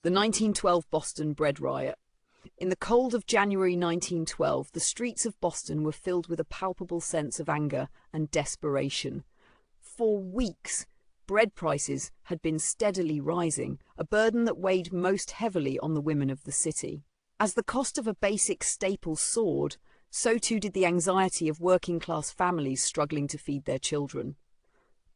The 1912 Boston Bread Riot. In the cold of January 1912, the streets of Boston were filled with a palpable sense of anger and desperation. For weeks, bread prices had been steadily rising, a burden that weighed most heavily on the women of the city. As the cost of a basic staple soared, so too did the anxiety of working-class families struggling to feed their children.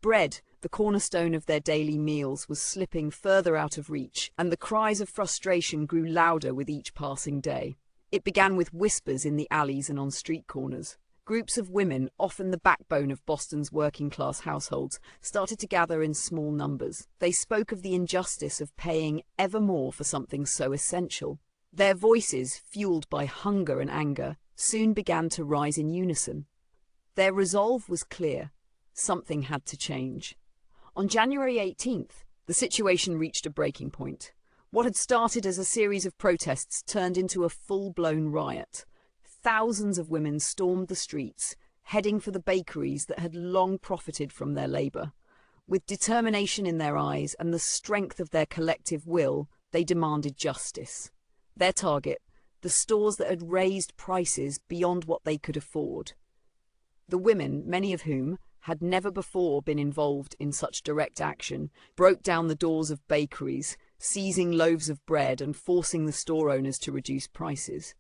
Bread, the cornerstone of their daily meals, was slipping further out of reach, and the cries of frustration grew louder with each passing day. It began with whispers in the alleys and on street corners. Groups of women, often the backbone of Boston's working-class households, started to gather in small numbers. They spoke of the injustice of paying ever more for something so essential. Their voices, fueled by hunger and anger, soon began to rise in unison. Their resolve was clear. Something had to change. On January 18th, the situation reached a breaking point. What had started as a series of protests turned into a full-blown riot. Thousands of women stormed the streets, heading for the bakeries that had long profited from their labor. With determination in their eyes and the strength of their collective will, they demanded justice. Their target, the stores that had raised prices beyond what they could afford. The women, many of whom had never before been involved in such direct action, broke down the doors of bakeries, seizing loaves of bread and forcing the store owners to reduce prices.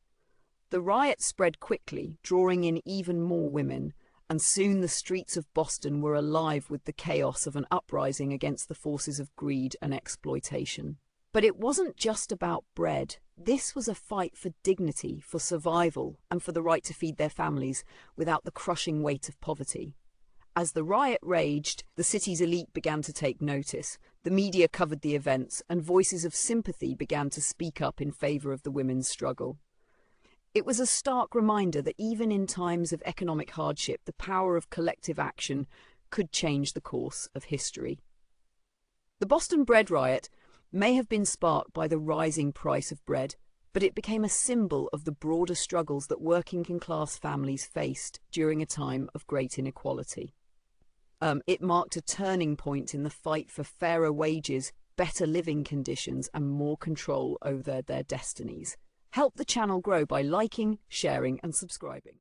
The riot spread quickly, drawing in even more women, and soon the streets of Boston were alive with the chaos of an uprising against the forces of greed and exploitation. But it wasn't just about bread. This was a fight for dignity, for survival, and for the right to feed their families without the crushing weight of poverty. As the riot raged, the city's elite began to take notice. The media covered the events, and voices of sympathy began to speak up in favor of the women's struggle. It was a stark reminder that even in times of economic hardship, the power of collective action could change the course of history. The Boston Bread Riot may have been sparked by the rising price of bread, but it became a symbol of the broader struggles that working-class families faced during a time of great inequality. It marked a turning point in the fight for fairer wages, better living conditions, and more control over their destinies. Help the channel grow by liking, sharing, and subscribing.